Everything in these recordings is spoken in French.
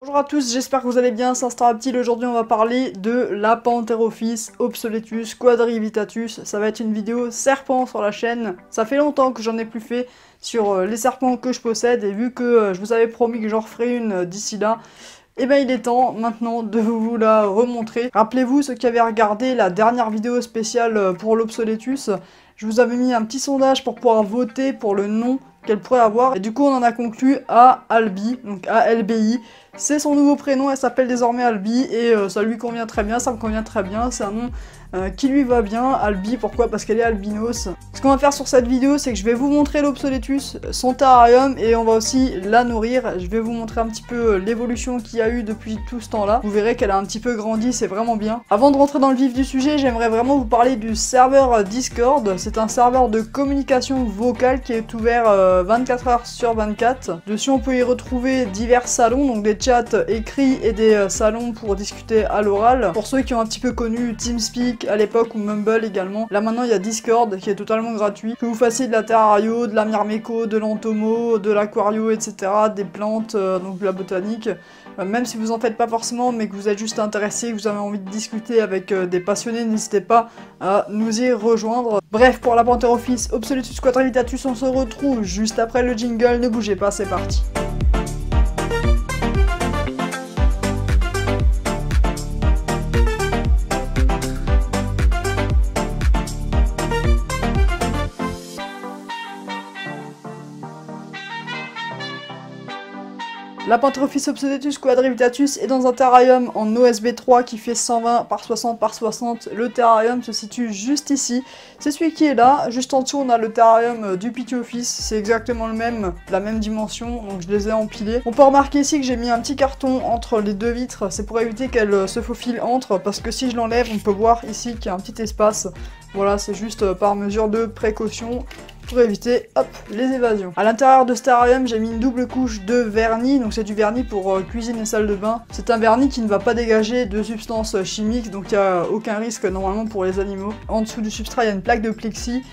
Bonjour à tous, j'espère que vous allez bien, c'est Instaraptile. Aujourd'hui on va parler de Lapanthérophis obsoletus quadrivitatus. Ça va être une vidéo serpent sur la chaîne. Ça fait longtemps que j'en ai plus fait sur les serpents que je possède, et vu que je vous avais promis que j'en referai une d'ici là, et ben il est temps maintenant de vous la remontrer. Rappelez-vous, ceux qui avaient regardé la dernière vidéo spéciale pour l'obsoletus, je vous avais mis un petit sondage pour pouvoir voter pour le nom qu'elle pourrait avoir, et du coup on en a conclu à Albi, donc ALBI. C'est son nouveau prénom, elle s'appelle désormais Albi, et ça lui convient très bien, ça me convient très bien, c'est un nom qui lui va bien. Albi, pourquoi? Parce qu'elle est albinos. Ce qu'on va faire sur cette vidéo, c'est que je vais vous montrer l'obsoletus, son terrarium, et on va aussi la nourrir. Je vais vous montrer un petit peu l'évolution qu'il y a eu depuis tout ce temps-là. Vous verrez qu'elle a un petit peu grandi, c'est vraiment bien. Avant de rentrer dans le vif du sujet, j'aimerais vraiment vous parler du serveur Discord. C'est un serveur de communication vocale qui est ouvert 24 heures sur 24. Dessus, on peut y retrouver divers salons, donc des chats écrits et des salons pour discuter à l'oral. Pour ceux qui ont un petit peu connu TeamSpeak à l'époque, ou Mumble également, là maintenant il y a Discord qui est totalement gratuit. Que vous fassiez de la terrario, de la myrméco, de l'entomo, de l'aquario, etc., des plantes, donc de la botanique, même si vous en faites pas forcément, mais que vous êtes juste intéressé, que vous avez envie de discuter avec des passionnés, n'hésitez pas à nous y rejoindre. Bref, pour Lapanthérophis obsoletus quadrivitatus, on se retrouve juste après le jingle, ne bougez pas, c'est parti. Lapanthérophis obsoletus quadrivitatus est dans un terrarium en OSB 3 qui fait 120 par 60 par 60. Le terrarium se situe juste ici. C'est celui qui est là. Juste en dessous, on a le terrarium du Pituophis. C'est exactement le même, la même dimension, donc je les ai empilés. On peut remarquer ici que j'ai mis un petit carton entre les deux vitres. C'est pour éviter qu'elles se faufilent entre, parce que si je l'enlève, on peut voir ici qu'il y a un petit espace. Voilà, c'est juste par mesure de précaution, pour éviter, hop, les évasions. À l'intérieur de ce terrarium, j'ai mis une double couche de vernis, donc c'est du vernis pour cuisine et salle de bain. C'est un vernis qui ne va pas dégager de substances chimiques, donc il n'y a aucun risque normalement pour les animaux. En dessous du substrat, il y a une plaque de plexi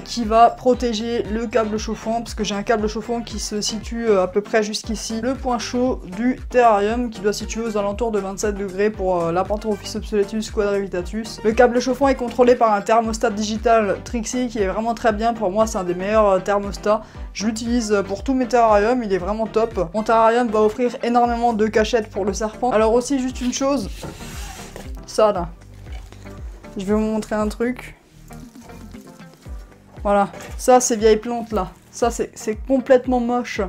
qui va protéger le câble chauffant, parce que j'ai un câble chauffant qui se situe à peu près jusqu'ici. Le point chaud du terrarium qui doit se situer aux alentours de 27 degrés pour Lapanthérophis obsoletus quadrivitatus. Le câble chauffant est contrôlé par un thermostat digital Trixie qui est vraiment très bien. Pour moi, c'est un des meilleurs thermostats. Je l'utilise pour tous mes terrariums, il est vraiment top. Mon terrarium va offrir énormément de cachettes pour le serpent. Alors aussi, juste une chose, ça là, je vais vous montrer un truc. Voilà, ça ces vieilles plantes là, ça c'est complètement moche.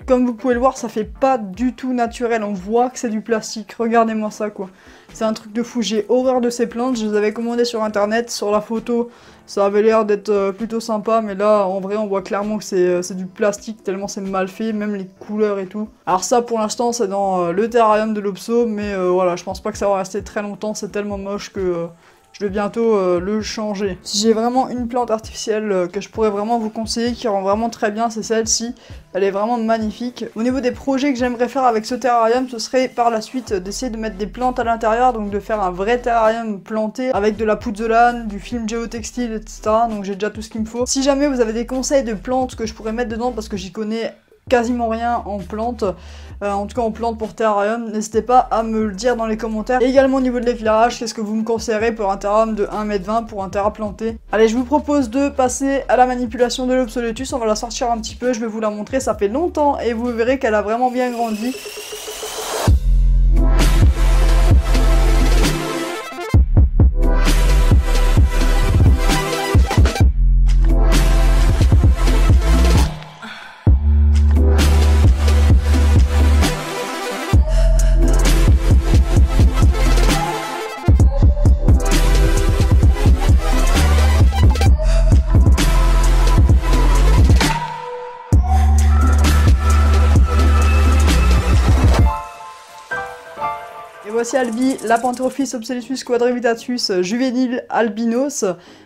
Comme vous pouvez le voir, ça fait pas du tout naturel, on voit que c'est du plastique, regardez-moi ça quoi. C'est un truc de fou, j'ai horreur de ces plantes, je les avais commandées sur internet, sur la photo ça avait l'air d'être plutôt sympa, mais là en vrai on voit clairement que c'est du plastique tellement c'est mal fait, même les couleurs et tout. Alors ça pour l'instant c'est dans le terrarium de l'Obso, mais voilà, je pense pas que ça va rester très longtemps, c'est tellement moche que... je vais bientôt le changer. Si j'ai vraiment une plante artificielle que je pourrais vraiment vous conseiller, qui rend vraiment très bien, c'est celle-ci. Elle est vraiment magnifique. Au niveau des projets que j'aimerais faire avec ce terrarium, ce serait par la suite d'essayer de mettre des plantes à l'intérieur, donc de faire un vrai terrarium planté avec de la pouzzolane, du film géotextile, etc. Donc j'ai déjà tout ce qu'il me faut. Si jamais vous avez des conseils de plantes que je pourrais mettre dedans, parce que j'y connais quasiment rien en plantes, en tout cas en plantes pour terrarium, n'hésitez pas à me le dire dans les commentaires. Et également au niveau de l'éclairage, qu'est-ce que vous me conseillerez pour un terrarium de 1,20 m pour un terra planté. Allez, je vous propose de passer à la manipulation de l'obsoletus, on va la sortir un petit peu, je vais vous la montrer, ça fait longtemps et vous verrez qu'elle a vraiment bien grandi. Voici Albi, Lapanthérophis obsoletus quadrivitatus juvénile albinos,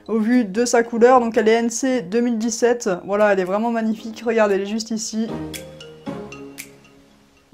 au vu de sa couleur, donc elle est NC 2017, voilà, elle est vraiment magnifique, regardez, elle est juste ici.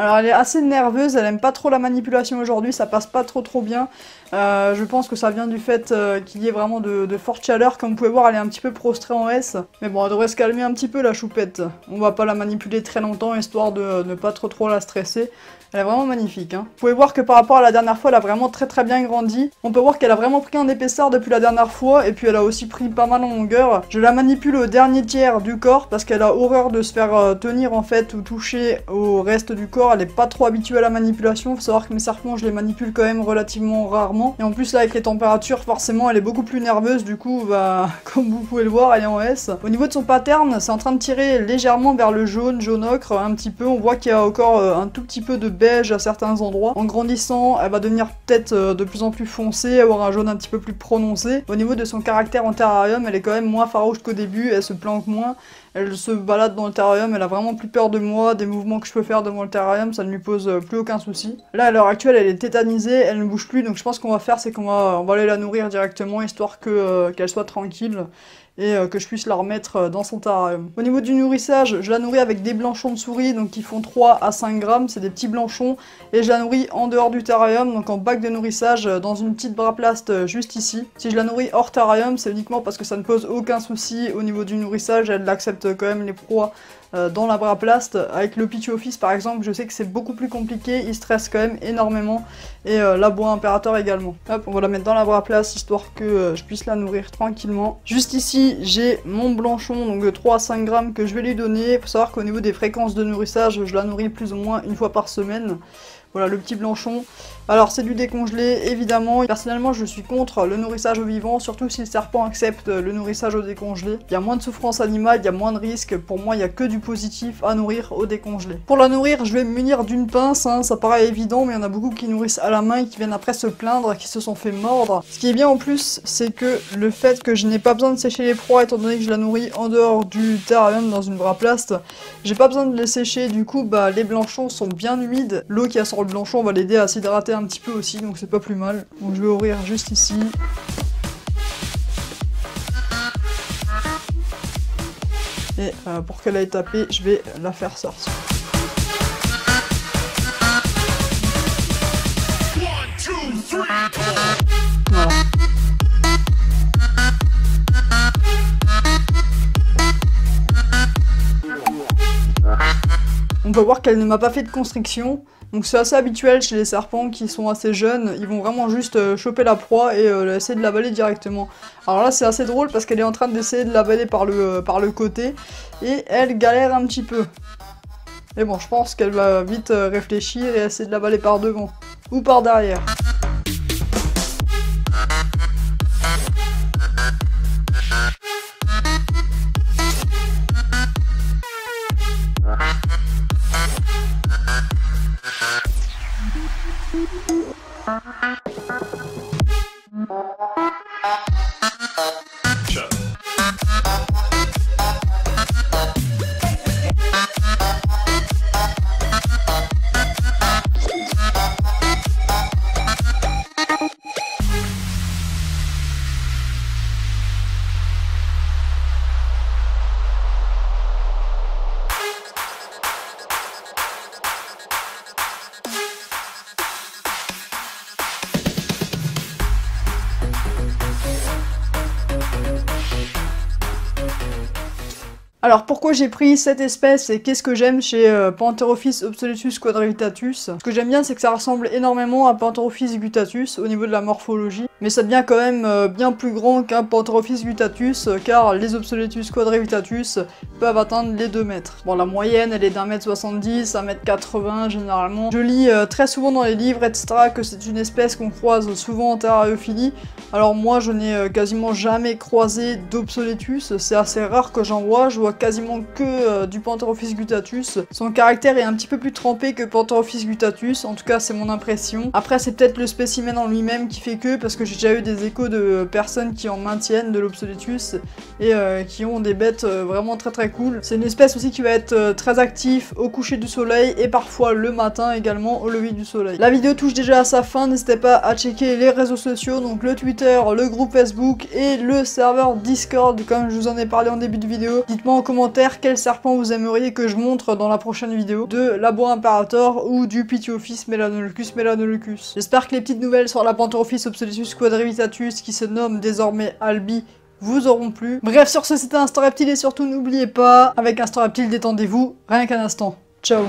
Alors elle est assez nerveuse, elle aime pas trop la manipulation aujourd'hui, ça passe pas trop bien. Je pense que ça vient du fait qu'il y ait vraiment de fortes chaleurs. Comme vous pouvez voir, elle est un petit peu prostrée en S. Mais bon, elle devrait se calmer un petit peu la choupette. On va pas la manipuler très longtemps, histoire de ne pas trop la stresser. Elle est vraiment magnifique, hein. Vous pouvez voir que par rapport à la dernière fois, elle a vraiment très bien grandi. On peut voir qu'elle a vraiment pris en épaisseur depuis la dernière fois, et puis elle a aussi pris pas mal en longueur. Je la manipule au dernier tiers du corps, parce qu'elle a horreur de se faire tenir en fait, ou toucher au reste du corps. Elle est pas trop habituée à la manipulation. Faut savoir que mes serpents, je les manipule quand même relativement rarement. Et en plus là, avec les températures, forcément, elle est beaucoup plus nerveuse. Du coup, bah, comme vous pouvez le voir, elle est en S. Au niveau de son pattern, c'est en train de tirer légèrement vers le jaune ocre, un petit peu. On voit qu'il y a encore un tout petit peu de beige à certains endroits. En grandissant, elle va devenir peut-être de plus en plus foncée, avoir un jaune un petit peu plus prononcé. Au niveau de son caractère en terrarium, elle est quand même moins farouche qu'au début, elle se planque moins. Elle se balade dans le terrarium, elle a vraiment plus peur de moi, des mouvements que je peux faire devant le terrarium, ça ne lui pose plus aucun souci. Là, à l'heure actuelle, elle est tétanisée, elle ne bouge plus, donc je pense qu'on va faire, c'est qu'on va aller la nourrir directement, histoire qu'elle soit tranquille et que je puisse la remettre dans son terrarium. Au niveau du nourrissage, je la nourris avec des blanchons de souris, donc qui font 3 à 5 grammes, c'est des petits blanchons, et je la nourris en dehors du terrarium, donc en bac de nourrissage, dans une petite braplaste juste ici. Si je la nourris hors terrarium, c'est uniquement parce que ça ne pose aucun souci au niveau du nourrissage, elle accepte quand même les proies dans la braplaste. Avec le Pitchu Office par exemple, je sais que c'est beaucoup plus compliqué, il stresse quand même énormément, et la boa impérator également. Hop, on va la mettre dans la braplaste histoire que je puisse la nourrir tranquillement. Juste ici, j'ai mon blanchon, donc de 3 à 5 grammes que je vais lui donner. Il faut savoir qu'au niveau des fréquences de nourrissage, je la nourris plus ou moins une fois par semaine. Voilà le petit blanchon. Alors c'est du décongelé, évidemment. Personnellement, je suis contre le nourrissage au vivant, surtout si le serpent accepte le nourrissage au décongelé. Il y a moins de souffrance animale, il y a moins de risques. Pour moi, il n'y a que du positif à nourrir au décongelé. Pour la nourrir, je vais me munir d'une pince, hein. Ça paraît évident, mais il y en a beaucoup qui nourrissent à la main et qui viennent après se plaindre, qui se sont fait mordre. Ce qui est bien en plus, c'est que le fait que je n'ai pas besoin de sécher les proies, étant donné que je la nourris en dehors du terrarium dans une braplaste, j'ai pas besoin de les sécher, du coup, bah, les blanchons sont bien humides. L'eau qu'il y a sur le blanchon va l'aider à s'hydrater un petit peu aussi, donc c'est pas plus mal. Donc je vais ouvrir juste ici. Et pour qu'elle aille taper, je vais la faire sortir. Voilà. On peut voir qu'elle ne m'a pas fait de constriction, donc c'est assez habituel chez les serpents qui sont assez jeunes, ils vont vraiment juste choper la proie et essayer de l'avaler directement. Alors là c'est assez drôle parce qu'elle est en train d'essayer de l'avaler par le côté, et elle galère un petit peu. Mais bon, je pense qu'elle va vite réfléchir et essayer de l'avaler par devant, ou par derrière. Alors pourquoi j'ai pris cette espèce et qu'est-ce que j'aime chez Pantherophis obsoletus quadrivitatus? Ce que j'aime bien, c'est que ça ressemble énormément à Pantherophis guttatus au niveau de la morphologie, mais ça devient quand même bien plus grand qu'un Pantherophis guttatus, car les obsoletus quadrivitatus peuvent atteindre les 2 mètres. Bon, la moyenne elle est d'1m70, 1m80 généralement. Je lis très souvent dans les livres etc que c'est une espèce qu'on croise souvent en terrariophilie. Alors moi je n'ai quasiment jamais croisé d'obsoletus, c'est assez rare que j'en vois, je vois quasiment que du Pantherophis guttatus. Son caractère est un petit peu plus trempé que Pantherophis guttatus, en tout cas c'est mon impression. Après c'est peut-être le spécimen en lui-même qui fait que, parce que j'ai déjà eu des échos de personnes qui en maintiennent de l'obsoletus et qui ont des bêtes vraiment très cool. C'est une espèce aussi qui va être très active au coucher du soleil et parfois le matin également au lever du soleil. La vidéo touche déjà à sa fin, n'hésitez pas à checker les réseaux sociaux, donc le Twitter, le groupe Facebook et le serveur Discord comme je vous en ai parlé en début de vidéo. Dites-moi en en commentaire quel serpent vous aimeriez que je montre dans la prochaine vidéo de Labo Imperator ou du Pityophis Melanoleucus melanoleucus. J'espère que les petites nouvelles sur la Pantherophis obsoletus quadrivitatus qui se nomme désormais Albi vous auront plu. Bref, sur ce, c'était Instant Reptile et surtout n'oubliez pas, avec Instant Reptile, détendez-vous, rien qu'un instant. Ciao.